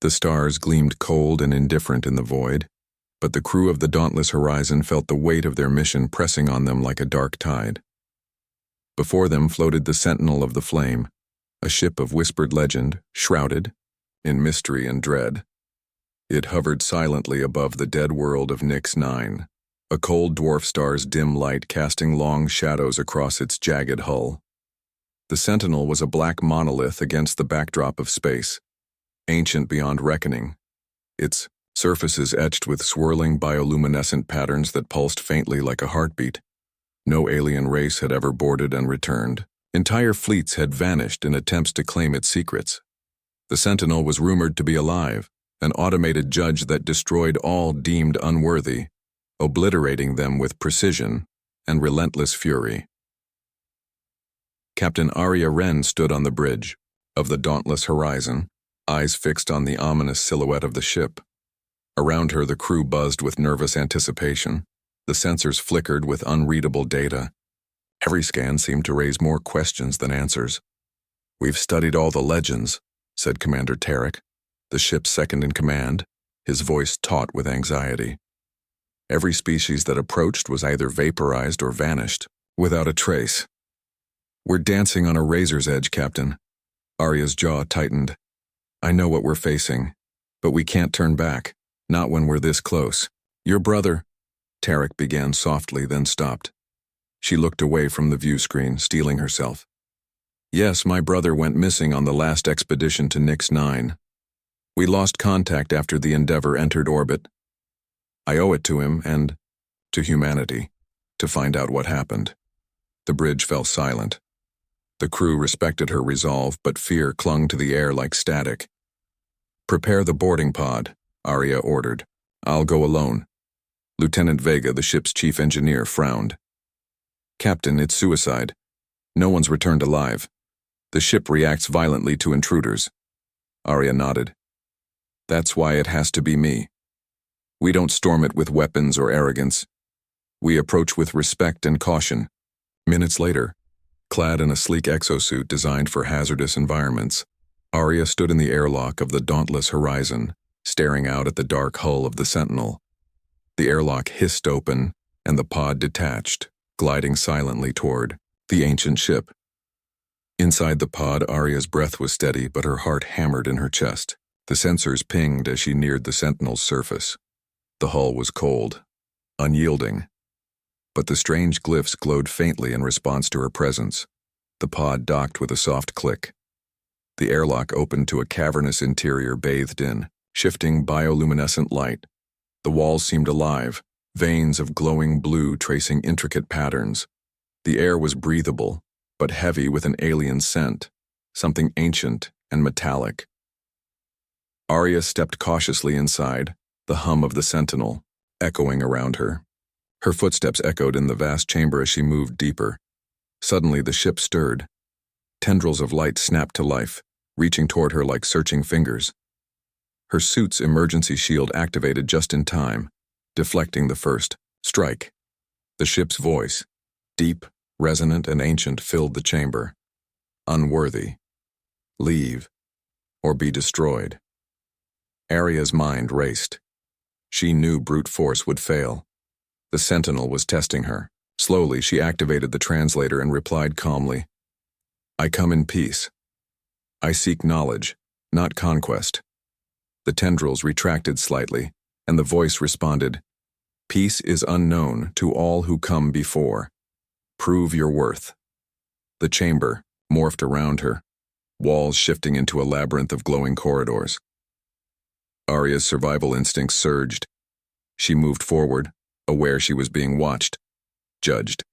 The stars gleamed cold and indifferent in the void, but the crew of the dauntless Horizon felt the weight of their mission pressing on them like a dark tide. Before them floated the Sentinel of the Flame, a ship of whispered legend, shrouded in mystery and dread. It hovered silently above the dead world of Nix 9, a cold dwarf star's dim light casting long shadows across its jagged hull. The Sentinel was a black monolith against the backdrop of space, ancient beyond reckoning, its surfaces etched with swirling bioluminescent patterns that pulsed faintly like a heartbeat. No alien race had ever boarded and returned. Entire fleets had vanished in attempts to claim its secrets. The Sentinel was rumored to be alive, an automated judge that destroyed all deemed unworthy, obliterating them with precision and relentless fury. Captain Arya Wren stood on the bridge of the dauntless Horizon, eyes fixed on the ominous silhouette of the ship. Around her, the crew buzzed with nervous anticipation. The sensors flickered with unreadable data. Every scan seemed to raise more questions than answers. "We've studied all the legends," said Commander Tarek, the ship's second in command, his voice taut with anxiety. Every species that approached was either vaporized or vanished, without a trace. "We're dancing on a razor's edge, Captain." Arya's jaw tightened. "I know what we're facing, but we can't turn back, not when we're this close. Your brother," Tarek began softly, then stopped. She looked away from the view screen, steeling herself. "Yes, my brother went missing on the last expedition to Nix 9. We lost contact after the Endeavour entered orbit. I owe it to him and to humanity to find out what happened." The bridge fell silent. The crew respected her resolve, but fear clung to the air like static. "Prepare the boarding pod," Arya ordered. "I'll go alone." Lieutenant Vega, the ship's chief engineer, frowned. "Captain, it's suicide. No one's returned alive. The ship reacts violently to intruders." Arya nodded. "That's why it has to be me. We don't storm it with weapons or arrogance. We approach with respect and caution." Minutes later, clad in a sleek exosuit designed for hazardous environments, Arya stood in the airlock of the dauntless Horizon, staring out at the dark hull of the Sentinel. The airlock hissed open, and the pod detached, gliding silently toward the ancient ship. Inside the pod, Arya's breath was steady, but her heart hammered in her chest. The sensors pinged as she neared the Sentinel's surface. The hull was cold, unyielding, but the strange glyphs glowed faintly in response to her presence. The pod docked with a soft click. The airlock opened to a cavernous interior bathed in shifting bioluminescent light. The walls seemed alive, veins of glowing blue tracing intricate patterns. The air was breathable, but heavy with an alien scent, something ancient and metallic. Arya stepped cautiously inside, the hum of the Sentinel echoing around her. Her footsteps echoed in the vast chamber as she moved deeper. Suddenly the ship stirred. Tendrils of light snapped to life, reaching toward her like searching fingers. Her suit's emergency shield activated just in time, deflecting the first strike. The ship's voice, deep, resonant, and ancient, filled the chamber. "Unworthy. Leave, or be destroyed." Arya's mind raced. She knew brute force would fail. The Sentinel was testing her. Slowly, she activated the translator and replied calmly, "I come in peace. I seek knowledge, not conquest." The tendrils retracted slightly, and the voice responded, "Peace is unknown to all who come before. Prove your worth." The chamber morphed around her, walls shifting into a labyrinth of glowing corridors. Arya's survival instincts surged. She moved forward, aware she was being watched, judged.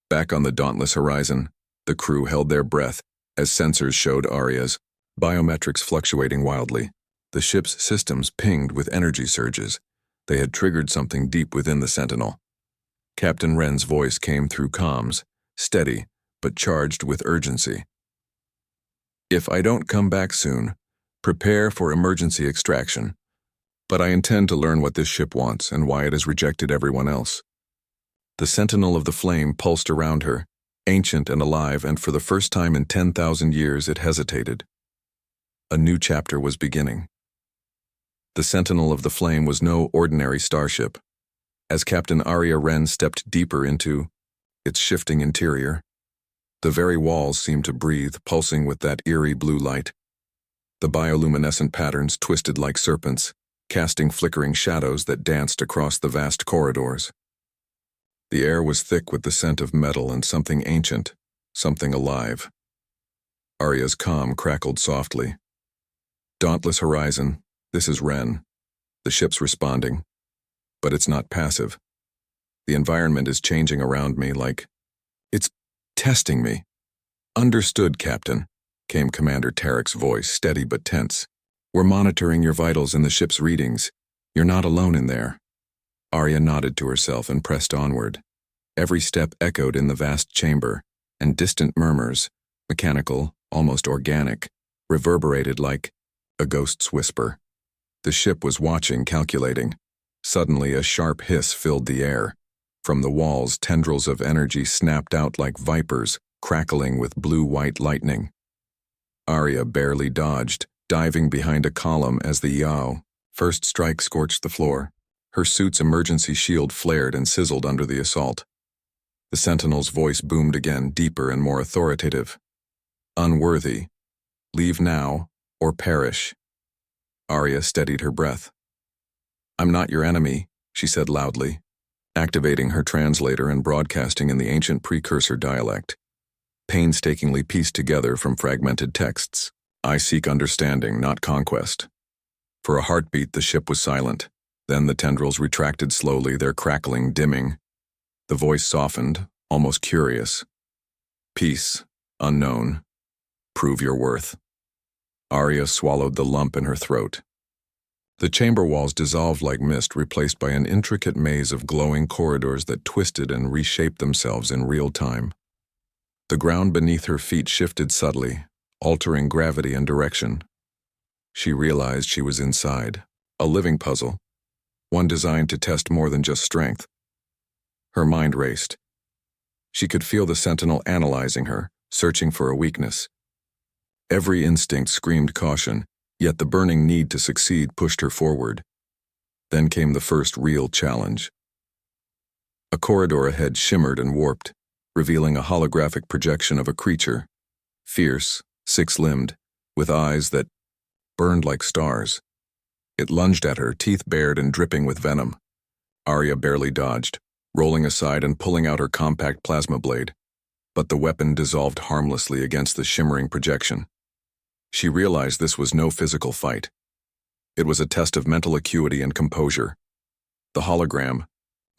Back on the dauntless Horizon, the crew held their breath as sensors showed Arya's biometrics fluctuating wildly. The ship's systems pinged with energy surges. They had triggered something deep within the Sentinel. Captain Wren's voice came through comms, steady but charged with urgency. "If I don't come back soon, prepare for emergency extraction. But I intend to learn what this ship wants and why it has rejected everyone else." The Sentinel of the Flame pulsed around her, ancient and alive, and for the first time in 10,000 years it hesitated. A new chapter was beginning. The Sentinel of the Flame was no ordinary starship. As Captain Arya Wren stepped deeper into its shifting interior, the very walls seemed to breathe, pulsing with that eerie blue light. The bioluminescent patterns twisted like serpents, casting flickering shadows that danced across the vast corridors. The air was thick with the scent of metal and something ancient, something alive. Arya's comm crackled softly. "Dauntless Horizon, this is Wren. The ship's responding. But it's not passive. The environment is changing around me like it's testing me." "Understood, Captain," came Commander Tarek's voice, steady but tense. "We're monitoring your vitals and the ship's readings. You're not alone in there." Arya nodded to herself and pressed onward. Every step echoed in the vast chamber, and distant murmurs, mechanical, almost organic, reverberated like a ghost's whisper. The ship was watching, calculating. Suddenly, a sharp hiss filled the air. From the walls, tendrils of energy snapped out like vipers, crackling with blue-white lightning. Arya barely dodged, diving behind a column as the Yao first strike scorched the floor. Her suit's emergency shield flared and sizzled under the assault. The Sentinel's voice boomed again, deeper and more authoritative. "Unworthy. Leave now, or perish." Arya steadied her breath. "I'm not your enemy," she said loudly, activating her translator and broadcasting in the ancient precursor dialect, painstakingly pieced together from fragmented texts. "I seek understanding, not conquest." For a heartbeat, the ship was silent. Then the tendrils retracted slowly, their crackling dimming. The voice softened, almost curious. "Peace, unknown. Prove your worth." Arya swallowed the lump in her throat. The chamber walls dissolved like mist, replaced by an intricate maze of glowing corridors that twisted and reshaped themselves in real time. The ground beneath her feet shifted subtly, altering gravity and direction. She realized she was inside, a living puzzle, one designed to test more than just strength. Her mind raced. She could feel the Sentinel analyzing her, searching for a weakness. Every instinct screamed caution, yet the burning need to succeed pushed her forward. Then came the first real challenge. A corridor ahead shimmered and warped, revealing a holographic projection of a creature, fierce, six-limbed, with eyes that burned like stars. It lunged at her, teeth bared and dripping with venom. Arya barely dodged, rolling aside and pulling out her compact plasma blade, but the weapon dissolved harmlessly against the shimmering projection. She realized this was no physical fight. It was a test of mental acuity and composure. The hologram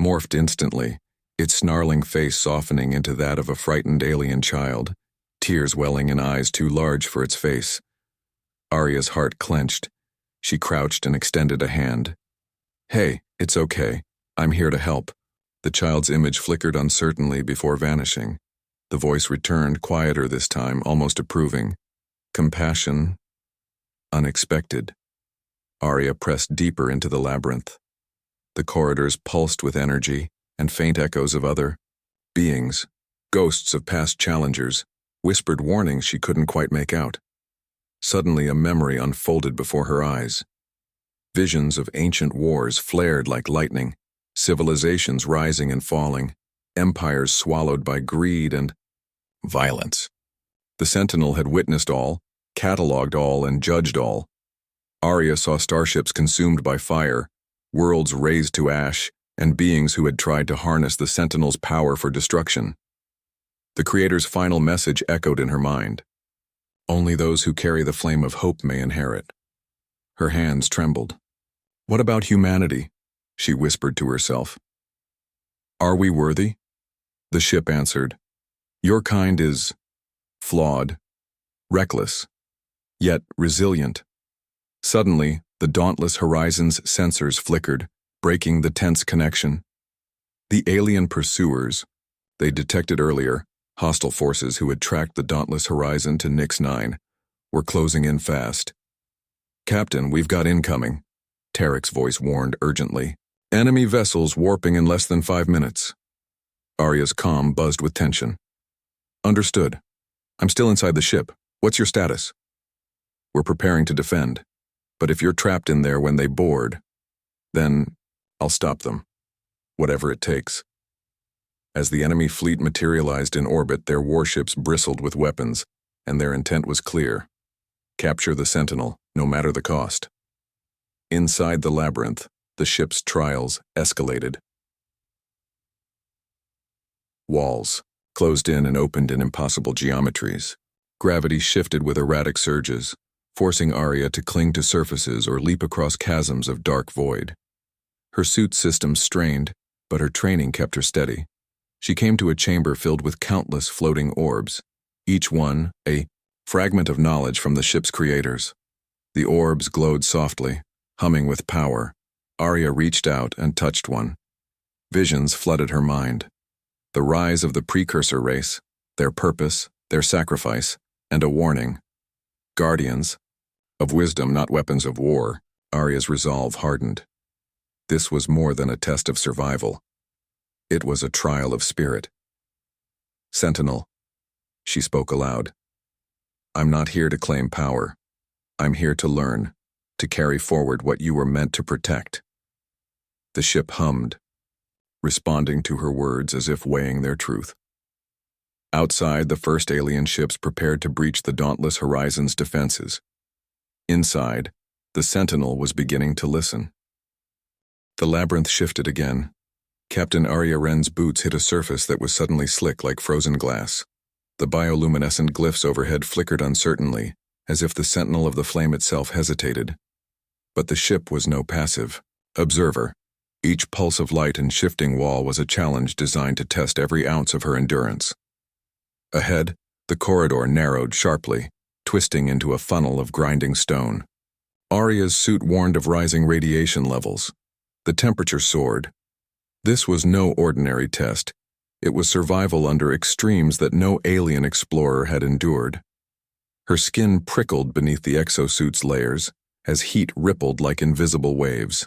morphed instantly, its snarling face softening into that of a frightened alien child, tears welling in eyes too large for its face. Arya's heart clenched. She crouched and extended a hand. "Hey, it's okay. I'm here to help." The child's image flickered uncertainly before vanishing. The voice returned, quieter this time, almost approving. Compassion. Unexpected. Arya pressed deeper into the labyrinth. The corridors pulsed with energy and faint echoes of other beings, ghosts of past challengers, whispered warnings she couldn't quite make out. Suddenly a memory unfolded before her eyes. Visions of ancient wars flared like lightning, civilizations rising and falling, empires swallowed by greed and violence. The Sentinel had witnessed all, catalogued all, and judged all. Arya saw starships consumed by fire, worlds razed to ash, and beings who had tried to harness the Sentinel's power for destruction. The Creator's final message echoed in her mind. Only those who carry the flame of hope may inherit. Her hands trembled. "What about humanity?" she whispered to herself. "Are we worthy?" The ship answered. "Your kind is flawed, reckless, yet resilient." Suddenly, the Dauntless Horizon's sensors flickered, breaking the tense connection. The alien pursuers they detected earlier, hostile forces who had tracked the Dauntless Horizon to Nix 9, were closing in fast. "Captain, we've got incoming," Tarek's voice warned urgently. "Enemy vessels warping in less than 5 minutes." Arya's comm buzzed with tension. "Understood. I'm still inside the ship. What's your status?" "We're preparing to defend." But if you're trapped in there when they board, then I'll stop them, whatever it takes. As the enemy fleet materialized in orbit, their warships bristled with weapons, and their intent was clear: capture the Sentinel, no matter the cost. Inside the labyrinth, the ship's trials escalated. Walls closed in and opened in impossible geometries. Gravity shifted with erratic surges, forcing Arya to cling to surfaces or leap across chasms of dark void. Her suit systems strained, but her training kept her steady. She came to a chamber filled with countless floating orbs, each one a fragment of knowledge from the ship's creators. The orbs glowed softly, humming with power. Arya reached out and touched one. Visions flooded her mind. The rise of the precursor race, their purpose, their sacrifice, and a warning. Guardians of wisdom, not weapons of war. Arya's resolve hardened. This was more than a test of survival. It was a trial of spirit. Sentinel, she spoke aloud. I'm not here to claim power. I'm here to learn, to carry forward what you were meant to protect. The ship hummed, responding to her words as if weighing their truth. Outside, the first alien ships prepared to breach the dauntless Horizon's defenses. Inside, the Sentinel was beginning to listen. The labyrinth shifted again. Captain Arya Wren's boots hit a surface that was suddenly slick like frozen glass. The bioluminescent glyphs overhead flickered uncertainly, as if the sentinel of the flame itself hesitated. But the ship was no passive observer. Each pulse of light and shifting wall was a challenge designed to test every ounce of her endurance. Ahead, the corridor narrowed sharply, twisting into a funnel of grinding stone. Arya's suit warned of rising radiation levels. The temperature soared. This was no ordinary test. It was survival under extremes that no alien explorer had endured. Her skin prickled beneath the exosuit's layers, as heat rippled like invisible waves.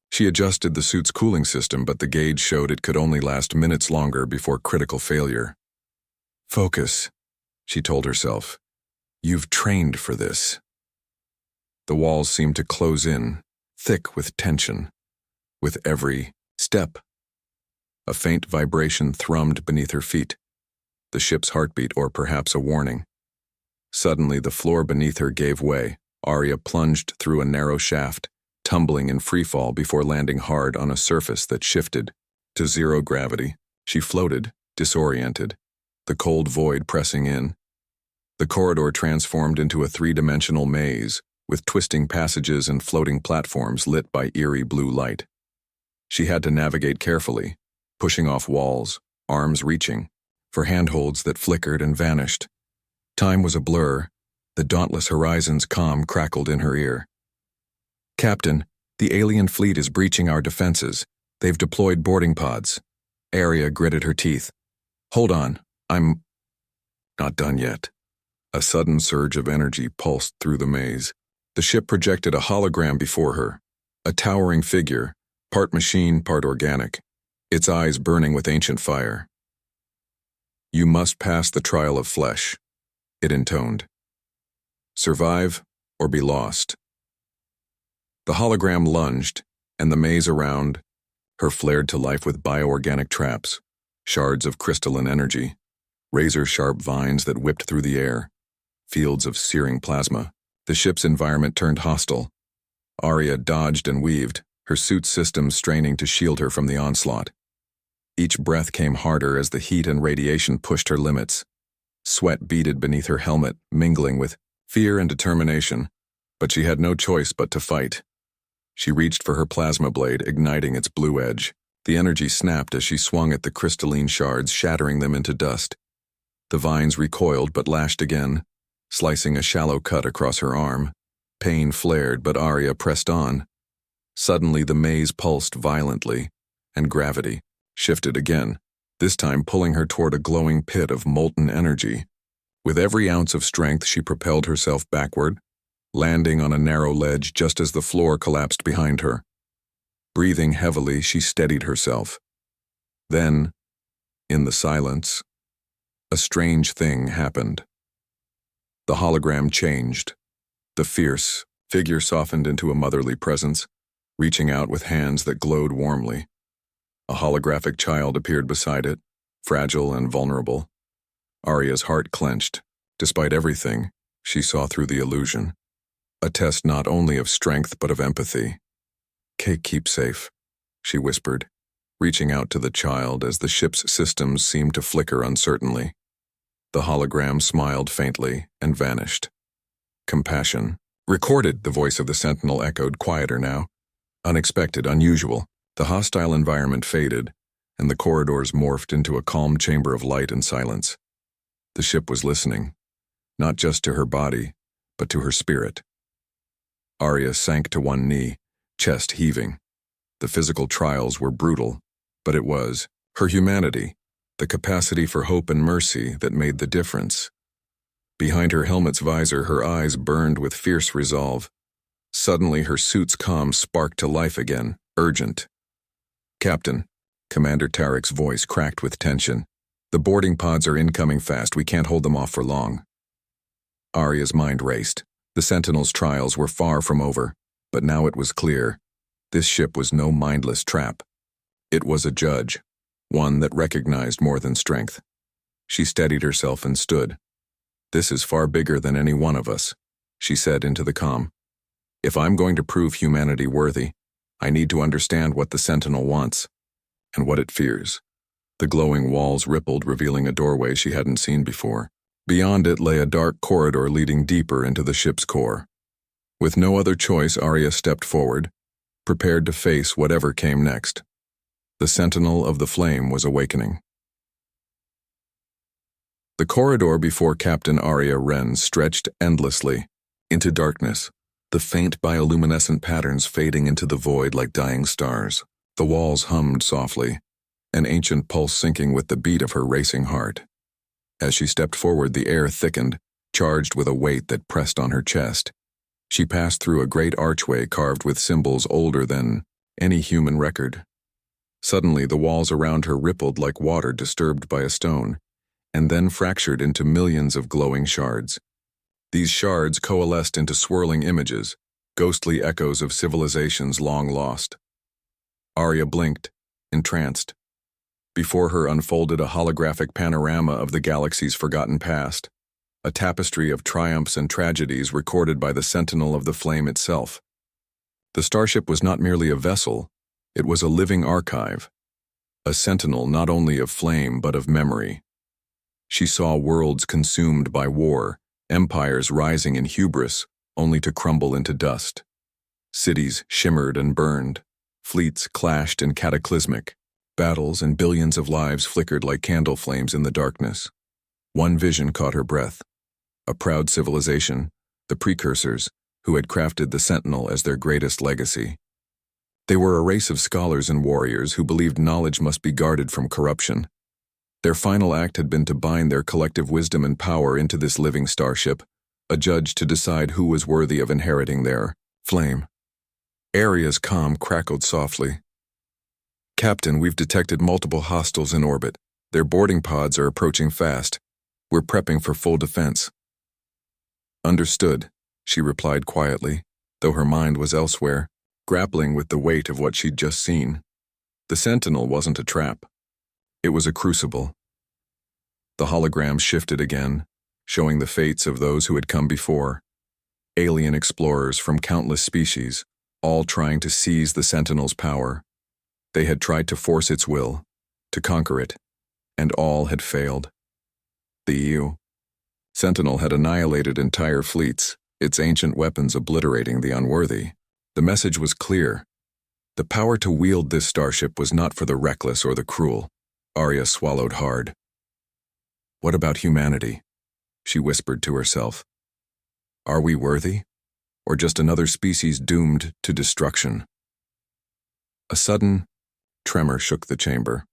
She adjusted the suit's cooling system, but the gauge showed it could only last minutes longer before critical failure. Focus, she told herself. You've trained for this. The walls seemed to close in, thick with tension. With every step, a faint vibration thrummed beneath her feet, the ship's heartbeat or perhaps a warning. Suddenly, the floor beneath her gave way. Arya plunged through a narrow shaft, tumbling in freefall before landing hard on a surface that shifted. To zero gravity, she floated, disoriented, the cold void pressing in. The corridor transformed into a three-dimensional maze, with twisting passages and floating platforms lit by eerie blue light. She had to navigate carefully, pushing off walls, arms reaching, for handholds that flickered and vanished. Time was a blur. The dauntless Horizon's calm crackled in her ear. Captain, the alien fleet is breaching our defenses. They've deployed boarding pods. Arya gritted her teeth. Hold on, I'm not done yet. A sudden surge of energy pulsed through the maze. The ship projected a hologram before her, a towering figure, part machine, part organic, its eyes burning with ancient fire. You must pass the trial of flesh, it intoned. Survive or be lost. The hologram lunged, and the maze around her flared to life with bioorganic traps, shards of crystalline energy, razor-sharp vines that whipped through the air, fields of searing plasma. The ship's environment turned hostile. Arya dodged and weaved, her suit systems straining to shield her from the onslaught. Each breath came harder as the heat and radiation pushed her limits. Sweat beaded beneath her helmet, mingling with fear and determination, but she had no choice but to fight. She reached for her plasma blade, igniting its blue edge. The energy snapped as she swung at the crystalline shards, shattering them into dust. The vines recoiled but lashed again, slicing a shallow cut across her arm. Pain flared, but Arya pressed on. Suddenly the maze pulsed violently, and gravity shifted again, this time pulling her toward a glowing pit of molten energy. With every ounce of strength, she propelled herself backward, landing on a narrow ledge just as the floor collapsed behind her. Breathing heavily, she steadied herself. Then, in the silence, a strange thing happened. The hologram changed. The fierce, Figure softened into a motherly presence, reaching out with hands that glowed warmly. A holographic child appeared beside it, fragile and vulnerable. Arya's heart clenched. Despite everything, she saw through the illusion. A test not only of strength but of empathy. Keep safe," she whispered, reaching out to the child as the ship's systems seemed to flicker uncertainly. The hologram smiled faintly and vanished. Compassion. "Recorded," the voice of the sentinel echoed, quieter now. Unexpected, unusual. The hostile environment faded, and the corridors morphed into a calm chamber of light and silence. The ship was listening, not just to her body, but to her spirit. Arya sank to one knee, chest heaving. The physical trials were brutal, but it was her humanity, the capacity for hope and mercy, that made the difference. Behind her helmet's visor, her eyes burned with fierce resolve. Suddenly, her suit's calm sparked to life again, urgent. "Captain," Commander Tarek's voice cracked with tension. "The boarding pods are incoming fast. We can't hold them off for long." Arya's mind raced. The Sentinel's trials were far from over, but now it was clear. This ship was no mindless trap. It was a judge, one that recognized more than strength. She steadied herself and stood. "This is far bigger than any one of us," she said into the comm. "If I'm going to prove humanity worthy, I need to understand what the Sentinel wants, and what it fears." The glowing walls rippled, revealing a doorway she hadn't seen before. Beyond it lay a dark corridor leading deeper into the ship's core. With no other choice, Arya stepped forward, prepared to face whatever came next. The Sentinel of the Flame was awakening. The corridor before Captain Arya Wren stretched endlessly into darkness, the faint bioluminescent patterns fading into the void like dying stars. The walls hummed softly, an ancient pulse syncing with the beat of her racing heart. As she stepped forward, the air thickened, charged with a weight that pressed on her chest. She passed through a great archway carved with symbols older than any human record. Suddenly, the walls around her rippled like water disturbed by a stone, and then fractured into millions of glowing shards. These shards coalesced into swirling images, ghostly echoes of civilizations long lost. Arya blinked, entranced. Before her unfolded a holographic panorama of the galaxy's forgotten past, a tapestry of triumphs and tragedies recorded by the Sentinel of the Flame itself. The Starship was not merely a vessel, it was a living archive, a sentinel not only of flame but of memory. She saw worlds consumed by war, empires rising in hubris only to crumble into dust. Cities shimmered and burned, fleets clashed in cataclysmic battles, and billions of lives flickered like candle flames in the darkness. One vision caught her breath. A proud civilization, the precursors, who had crafted the Sentinel as their greatest legacy. They were a race of scholars and warriors who believed knowledge must be guarded from corruption. Their final act had been to bind their collective wisdom and power into this living starship, a judge to decide who was worthy of inheriting their flame. Arya's comm crackled softly. "Captain, we've detected multiple hostiles in orbit. Their boarding pods are approaching fast. We're prepping for full defense." "Understood," she replied quietly, though her mind was elsewhere, grappling with the weight of what she'd just seen. The Sentinel wasn't a trap. It was a crucible. The hologram shifted again, showing the fates of those who had come before. Alien explorers from countless species, all trying to seize the Sentinel's power. They had tried to force its will, to conquer it, and all had failed. The EU. Sentinel had annihilated entire fleets, its ancient weapons obliterating the unworthy. The message was clear. The power to wield this starship was not for the reckless or the cruel. Arya swallowed hard. "What about humanity?" she whispered to herself. "Are we worthy? Or just another species doomed to destruction?" A sudden tremor shook the chamber.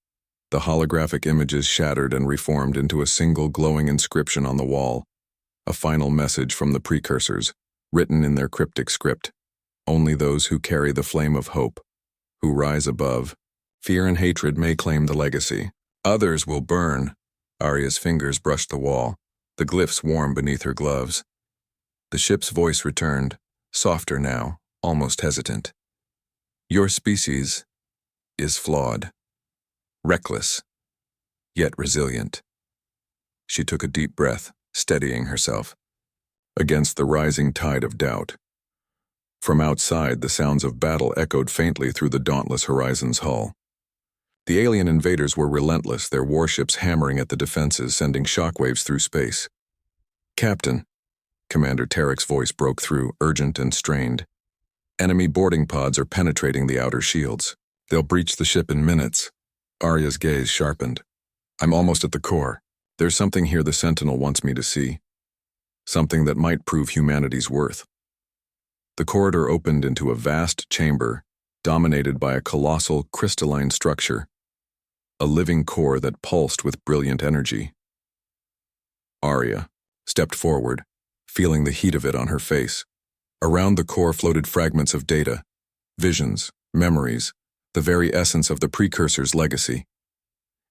The holographic images shattered and reformed into a single glowing inscription on the wall, a final message from the precursors, written in their cryptic script. Only those who carry the flame of hope, who rise above fear and hatred, may claim the legacy. Others will burn. Arya's fingers brushed the wall, the glyphs warm beneath her gloves. The ship's voice returned, softer now, almost hesitant. Your species is flawed, reckless, yet resilient. She took a deep breath, steadying herself against the rising tide of doubt. From outside, the sounds of battle echoed faintly through the dauntless Horizon's hull. The alien invaders were relentless, their warships hammering at the defenses, sending shockwaves through space. "Captain," Commander Tarek's voice broke through, urgent and strained. "Enemy boarding pods are penetrating the outer shields. They'll breach the ship in minutes." Arya's gaze sharpened. "I'm almost at the core. There's something here the Sentinel wants me to see. Something that might prove humanity's worth." The corridor opened into a vast chamber, dominated by a colossal, crystalline structure, a living core that pulsed with brilliant energy. Arya stepped forward, feeling the heat of it on her face. Around the core floated fragments of data, visions, memories, the very essence of the Precursor's legacy.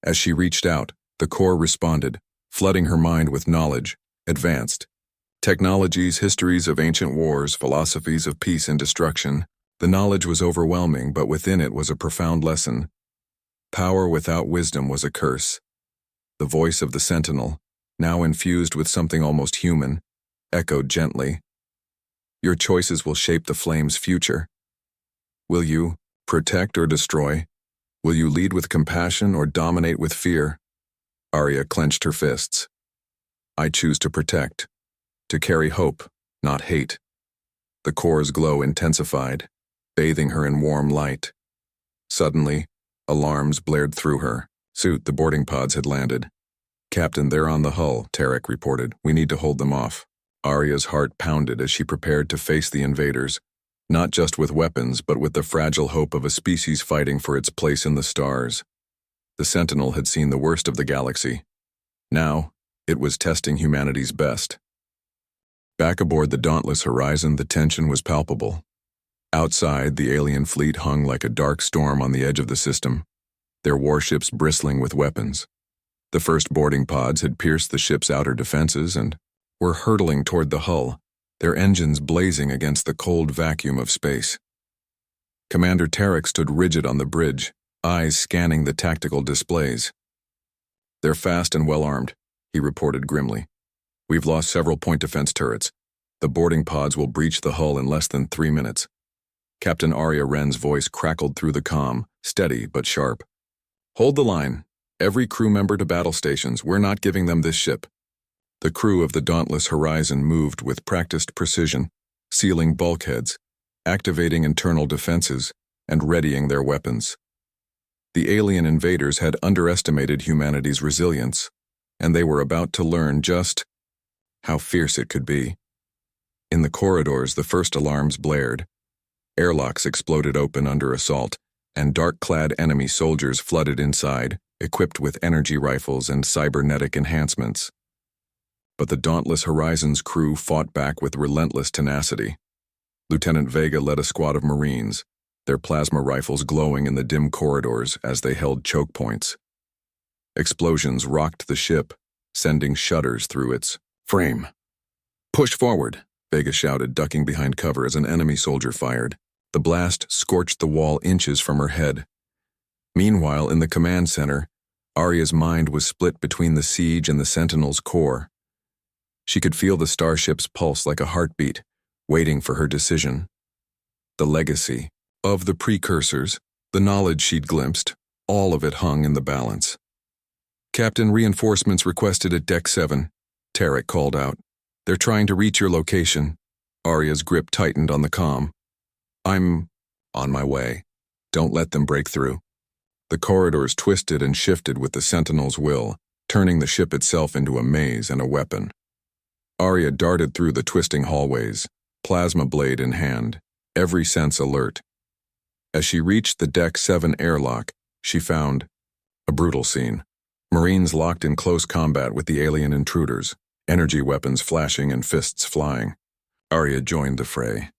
As she reached out, the core responded, flooding her mind with knowledge, advanced technologies, histories of ancient wars, philosophies of peace and destruction. The knowledge was overwhelming, but within it was a profound lesson. Power without wisdom was a curse. The voice of the Sentinel, now infused with something almost human, echoed gently. "Your choices will shape the Flame's future. Will you protect or destroy? Will you lead with compassion or dominate with fear?" Arya clenched her fists. "I choose to protect, to carry hope, not hate." The core's glow intensified, bathing her in warm light. Suddenly, alarms blared through her. "Suit, the boarding pods had landed." "Captain, they're on the hull," Tarek reported. "We need to hold them off." Arya's heart pounded as she prepared to face the invaders, not just with weapons, but with the fragile hope of a species fighting for its place in the stars. The Sentinel had seen the worst of the galaxy. Now, it was testing humanity's best. Back aboard the dauntless Horizon, the tension was palpable. Outside, the alien fleet hung like a dark storm on the edge of the system, their warships bristling with weapons. The first boarding pods had pierced the ship's outer defenses and were hurtling toward the hull, their engines blazing against the cold vacuum of space. Commander Tarek stood rigid on the bridge, eyes scanning the tactical displays. "They're fast and well-armed," he reported grimly. "We've lost several point defense turrets. The boarding pods will breach the hull in less than 3 minutes." Captain Arya Wren's voice crackled through the comm, steady but sharp. "Hold the line. Every crew member to battle stations. We're not giving them this ship." The crew of the dauntless Horizon moved with practiced precision, sealing bulkheads, activating internal defenses, and readying their weapons. The alien invaders had underestimated humanity's resilience, and they were about to learn just how fierce it could be. In the corridors, the first alarms blared. Airlocks exploded open under assault, and dark-clad enemy soldiers flooded inside, equipped with energy rifles and cybernetic enhancements. But the dauntless Horizon's crew fought back with relentless tenacity. Lieutenant Vega led a squad of Marines, their plasma rifles glowing in the dim corridors as they held choke points. Explosions rocked the ship, sending shudders through its frame. "Push forward," Vega shouted, ducking behind cover as an enemy soldier fired. The blast scorched the wall inches from her head. Meanwhile, in the command center, Arya's mind was split between the siege and the Sentinel's core. She could feel the starship's pulse like a heartbeat, waiting for her decision. The legacy of the precursors, the knowledge she'd glimpsed, all of it hung in the balance. "Captain, reinforcements requested at Deck 7, Tarek called out. "They're trying to reach your location." Arya's grip tightened on the comm. "I'm on my way. Don't let them break through." The corridors twisted and shifted with the Sentinel's will, turning the ship itself into a maze and a weapon. Arya darted through the twisting hallways, plasma blade in hand, every sense alert. As she reached the Deck 7 airlock, she found a brutal scene. Marines locked in close combat with the alien intruders, energy weapons flashing and fists flying. Arya joined the fray,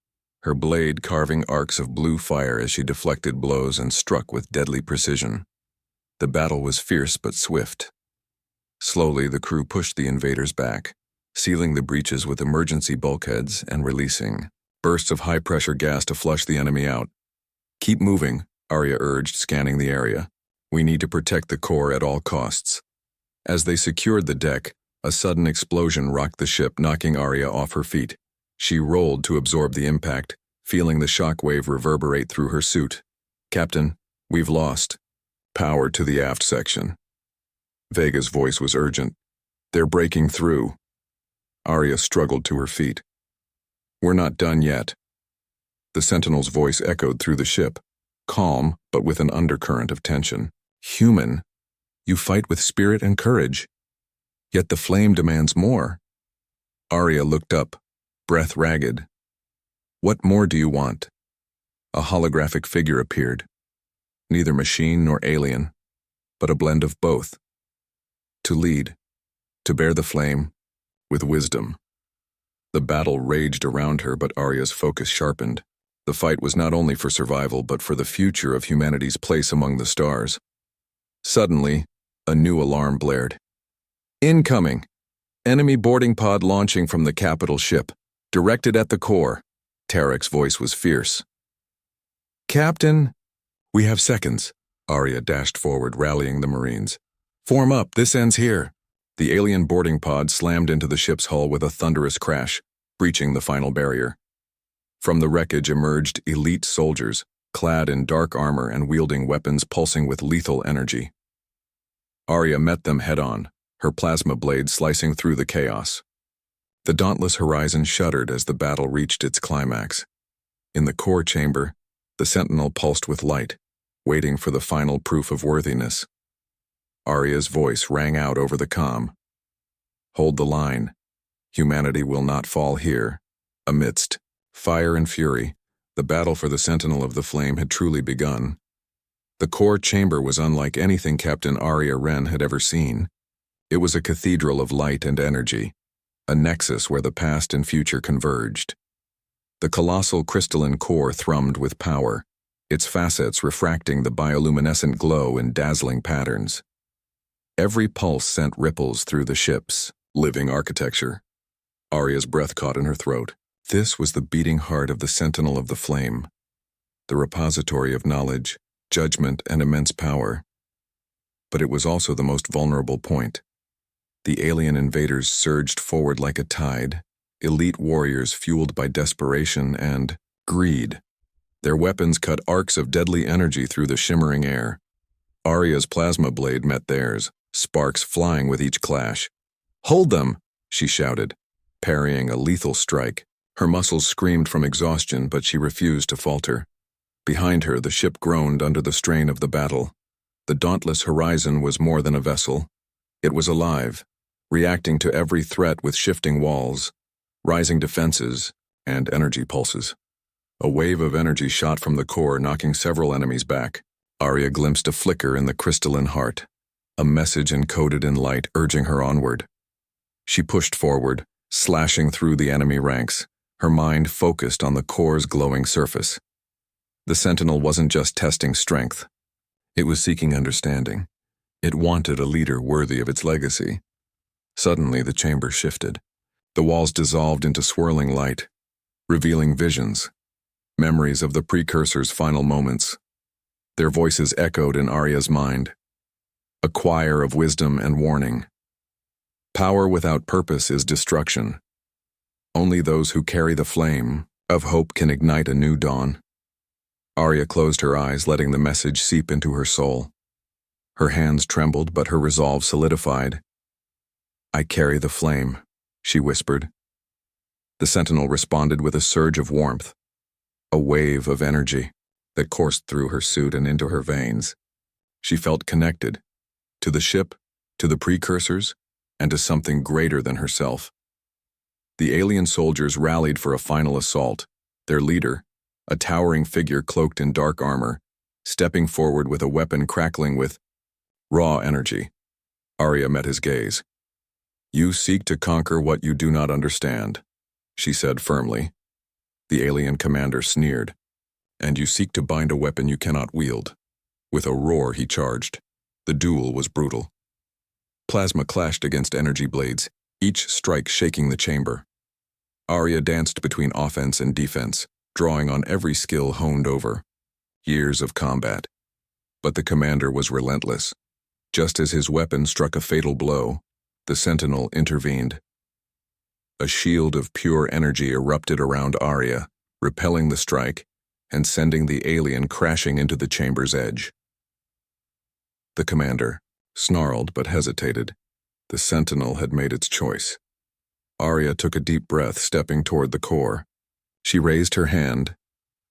her blade carving arcs of blue fire as she deflected blows and struck with deadly precision. The battle was fierce but swift. Slowly, the crew pushed the invaders back, sealing the breaches with emergency bulkheads and releasing bursts of high-pressure gas to flush the enemy out. "Keep moving," Arya urged, scanning the area. "We need to protect the core at all costs." As they secured the deck, a sudden explosion rocked the ship, knocking Arya off her feet. She rolled to absorb the impact, feeling the shock wave reverberate through her suit. "Captain, we've lost. Power to the aft section." Vega's voice was urgent. "They're breaking through." Arya struggled to her feet. "We're not done yet." The Sentinel's voice echoed through the ship, calm but with an undercurrent of tension. "Human, you fight with spirit and courage. Yet the flame demands more." Arya looked up, breath ragged. "What more do you want?" A holographic figure appeared. Neither machine nor alien, but a blend of both. To lead, to bear the flame, with wisdom. The battle raged around her, but Arya's focus sharpened. The fight was not only for survival, but for the future of humanity's place among the stars. Suddenly, a new alarm blared. "Incoming! Enemy boarding pod launching from the capital ship, directed at the core." Tarek's voice was fierce. "Captain!" "We have seconds." Arya dashed forward, rallying the Marines. "Form up, this ends here." The alien boarding pod slammed into the ship's hull with a thunderous crash, breaching the final barrier. From the wreckage emerged elite soldiers, clad in dark armor and wielding weapons pulsing with lethal energy. Arya met them head-on, her plasma blade slicing through the chaos. The dauntless horizon shuddered as the battle reached its climax. In the core chamber, the Sentinel pulsed with light, waiting for the final proof of worthiness. Arya's voice rang out over the comm. "Hold the line. Humanity will not fall here." Amidst fire and fury, the battle for the Sentinel of the Flame had truly begun. The core chamber was unlike anything Captain Arya Wren had ever seen. It was a cathedral of light and energy, a nexus where the past and future converged. The colossal crystalline core thrummed with power, its facets refracting the bioluminescent glow in dazzling patterns. Every pulse sent ripples through the ship's living architecture. Arya's breath caught in her throat. This was the beating heart of the Sentinel of the Flame, the repository of knowledge, judgment, and immense power. But it was also the most vulnerable point. The alien invaders surged forward like a tide, elite warriors fueled by desperation and greed. Their weapons cut arcs of deadly energy through the shimmering air. Arya's plasma blade met theirs, sparks flying with each clash. "Hold them!" she shouted, parrying a lethal strike. Her muscles screamed from exhaustion, but she refused to falter. Behind her, the ship groaned under the strain of the battle. The dauntless horizon was more than a vessel. It was alive, reacting to every threat with shifting walls, rising defenses, and energy pulses. A wave of energy shot from the core, knocking several enemies back. Arya glimpsed a flicker in the crystalline heart, a message encoded in light urging her onward. She pushed forward, slashing through the enemy ranks, her mind focused on the core's glowing surface. The Sentinel wasn't just testing strength. It was seeking understanding. It wanted a leader worthy of its legacy. Suddenly, the chamber shifted. The walls dissolved into swirling light, revealing visions, memories of the Precursor's final moments. Their voices echoed in Arya's mind, a choir of wisdom and warning. Power without purpose is destruction. Only those who carry the flame of hope can ignite a new dawn. Arya closed her eyes, letting the message seep into her soul. Her hands trembled, but her resolve solidified. "I carry the flame," she whispered. The Sentinel responded with a surge of warmth, a wave of energy that coursed through her suit and into her veins. She felt connected, to the ship, to the Precursors, and to something greater than herself. The alien soldiers rallied for a final assault, their leader, a towering figure cloaked in dark armor, stepping forward with a weapon crackling with raw energy. Arya met his gaze. "You seek to conquer what you do not understand," she said firmly. The alien commander sneered. "And you seek to bind a weapon you cannot wield." With a roar, he charged. The duel was brutal. Plasma clashed against energy blades, each strike shaking the chamber. Arya danced between offense and defense, drawing on every skill honed over years of combat. But the commander was relentless. Just as his weapon struck a fatal blow, the sentinel intervened. A shield of pure energy erupted around Arya, repelling the strike and sending the alien crashing into the chamber's edge. The commander snarled but hesitated. The sentinel had made its choice. Arya took a deep breath, stepping toward the core. She raised her hand,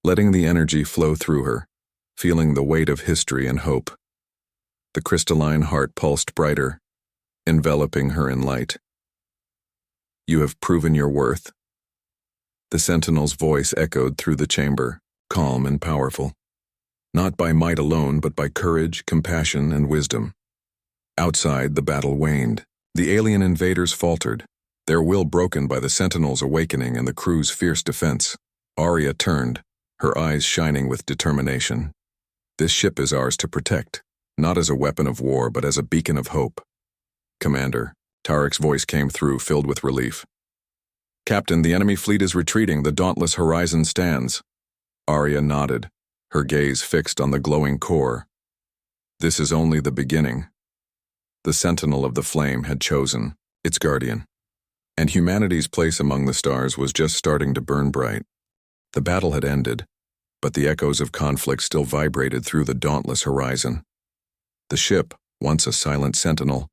letting the energy flow through her, feeling the weight of history and hope. The crystalline heart pulsed brighter, enveloping her in light. "You have proven your worth." The sentinel's voice echoed through the chamber, calm and powerful. Not by might alone, but by courage, compassion, and wisdom. Outside, the battle waned. The alien invaders faltered, their will broken by the sentinel's awakening and the crew's fierce defense. Arya turned, her eyes shining with determination. "This ship is ours to protect, not as a weapon of war, but as a beacon of hope." "Commander," Tarek's voice came through, filled with relief. "Captain, the enemy fleet is retreating. The dauntless horizon stands." Arya nodded, her gaze fixed on the glowing core. "This is only the beginning." The sentinel of the flame had chosen its guardian, and humanity's place among the stars was just starting to burn bright. The battle had ended, but the echoes of conflict still vibrated through the dauntless horizon. The ship, once a silent sentinel,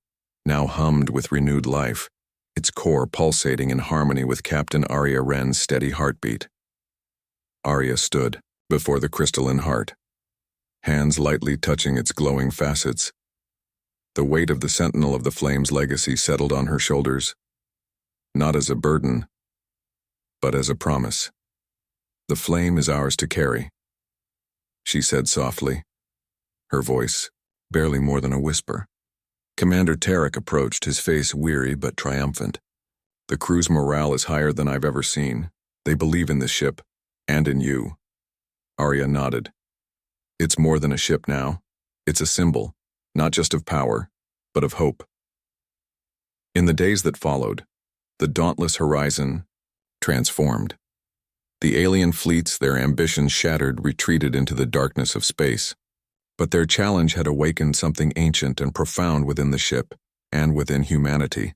now hummed with renewed life, its core pulsating in harmony with Captain Arya Wren's steady heartbeat. Arya stood before the crystalline heart, hands lightly touching its glowing facets. The weight of the sentinel of the flame's legacy settled on her shoulders, not as a burden, but as a promise. "The flame is ours to carry," she said softly, her voice barely more than a whisper. Commander Tarek approached, his face weary but triumphant. "The crew's morale is higher than I've ever seen. They believe in this ship, and in you." Arya nodded. "It's more than a ship now. It's a symbol, not just of power, but of hope." In the days that followed, the dauntless horizon transformed. The alien fleets, their ambitions shattered, retreated into the darkness of space. But their challenge had awakened something ancient and profound within the ship and within humanity.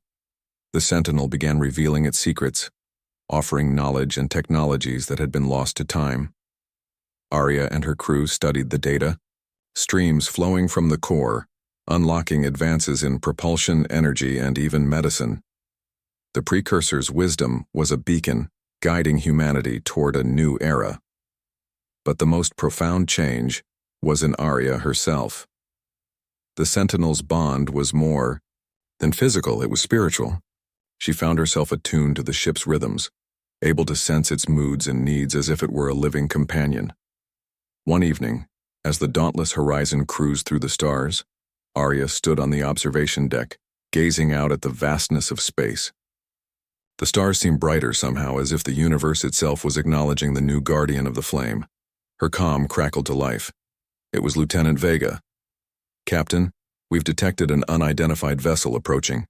The Sentinel began revealing its secrets, offering knowledge and technologies that had been lost to time. Arya and her crew studied the data, streams flowing from the core, unlocking advances in propulsion, energy, and even medicine. The precursor's wisdom was a beacon, guiding humanity toward a new era. But the most profound change was in Arya herself. The Sentinel's bond was more than physical, it was spiritual. She found herself attuned to the ship's rhythms, able to sense its moods and needs as if it were a living companion. One evening, as the dauntless horizon cruised through the stars, Arya stood on the observation deck, gazing out at the vastness of space. The stars seemed brighter somehow, as if the universe itself was acknowledging the new guardian of the flame. Her calm crackled to life. It was Lieutenant Vega. "Captain, we've detected an unidentified vessel approaching."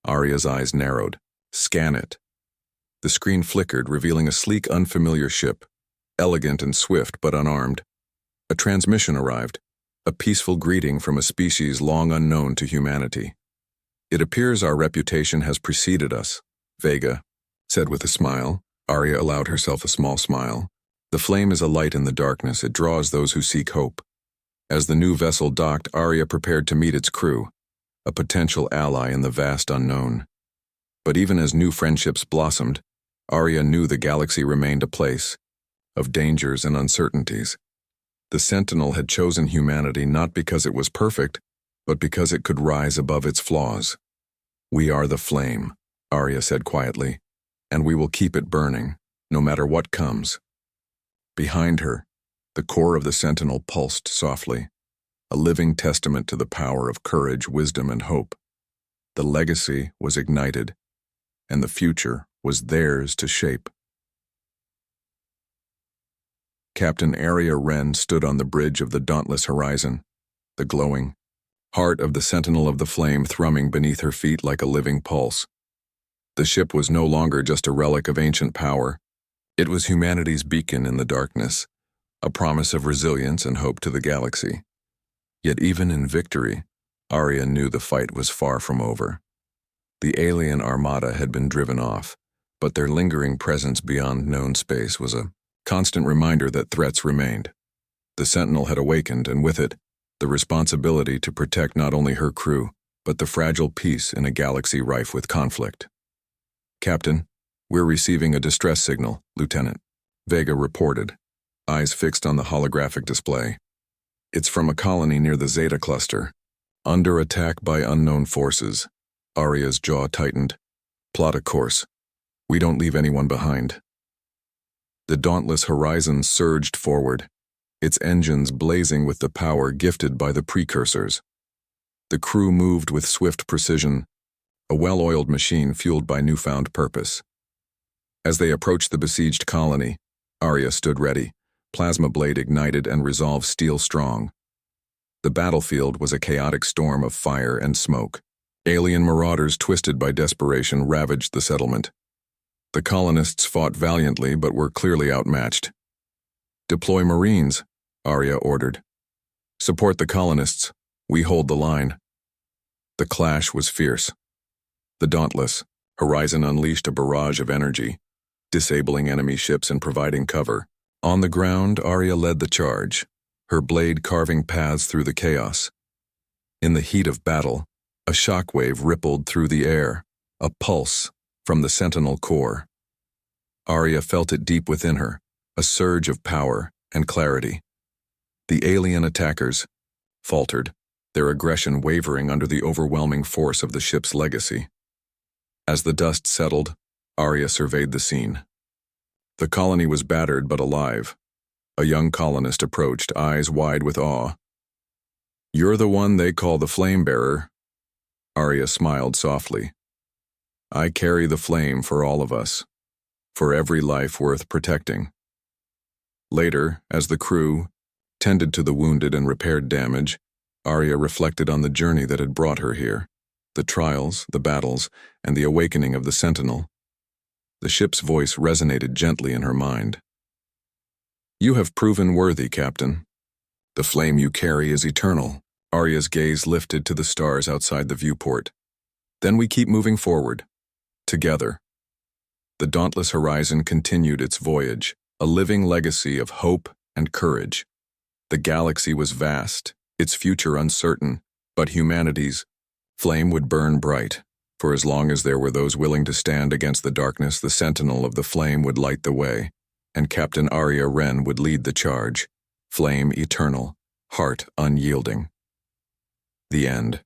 Arya's eyes narrowed. "Scan it." The screen flickered, revealing a sleek, unfamiliar ship, elegant and swift but unarmed. A transmission arrived, a peaceful greeting from a species long unknown to humanity. "It appears our reputation has preceded us," Vega said with a smile. Arya allowed herself a small smile. The flame is a light in the darkness. It draws those who seek hope. As the new vessel docked, Arya prepared to meet its crew, a potential ally in the vast unknown. But even as new friendships blossomed, Arya knew the galaxy remained a place of dangers and uncertainties. The Sentinel had chosen humanity not because it was perfect, but because it could rise above its flaws. "We are the flame," Arya said quietly, "and we will keep it burning, no matter what comes." Behind her, the core of the Sentinel pulsed softly, a living testament to the power of courage, wisdom, and hope. The legacy was ignited, and the future was theirs to shape. Captain Arya Wren stood on the bridge of the dauntless horizon, the glowing heart of the Sentinel of the Flame thrumming beneath her feet like a living pulse. The ship was no longer just a relic of ancient power. It was humanity's beacon in the darkness, a promise of resilience and hope to the galaxy. Yet even in victory, Arya knew the fight was far from over. The alien armada had been driven off, but their lingering presence beyond known space was a constant reminder that threats remained. The Sentinel had awakened, and with it, the responsibility to protect not only her crew, but the fragile peace in a galaxy rife with conflict. "Captain, we're receiving a distress signal, Lieutenant," Vega reported, eyes fixed on the holographic display. "It's from a colony near the Zeta Cluster. Under attack by unknown forces." Arya's jaw tightened. "Plot a course. We don't leave anyone behind." The dauntless Horizon surged forward, its engines blazing with the power gifted by the precursors. The crew moved with swift precision, a well-oiled machine fueled by newfound purpose. As they approached the besieged colony, Arya stood ready, plasma blade ignited and resolve steel strong. The battlefield was a chaotic storm of fire and smoke. Alien marauders twisted by desperation ravaged the settlement. The colonists fought valiantly but were clearly outmatched. "Deploy Marines," Arya ordered. "Support the colonists. We hold the line." The clash was fierce. The dauntless Horizon unleashed a barrage of energy, disabling enemy ships and providing cover. On the ground, Arya led the charge, her blade carving paths through the chaos. In the heat of battle, a shockwave rippled through the air, a pulse from the Sentinel core. Arya felt it deep within her, a surge of power and clarity. The alien attackers faltered, their aggression wavering under the overwhelming force of the ship's legacy. As the dust settled, Arya surveyed the scene. The colony was battered but alive. A young colonist approached, eyes wide with awe. "You're the one they call the Flame-Bearer." Arya smiled softly. "I carry the flame for all of us, for every life worth protecting." Later, as the crew tended to the wounded and repaired damage, Arya reflected on the journey that had brought her here, the trials, the battles, and the awakening of the Sentinel. The ship's voice resonated gently in her mind. "You have proven worthy, Captain. The flame you carry is eternal." Arya's gaze lifted to the stars outside the viewport. "Then we keep moving forward, together." The dauntless Horizon continued its voyage, a living legacy of hope and courage. The galaxy was vast, its future uncertain, but humanity's flame would burn bright. For as long as there were those willing to stand against the darkness, the Sentinel of the Flame would light the way, and Captain Arya Wren would lead the charge, flame eternal, heart unyielding. The end.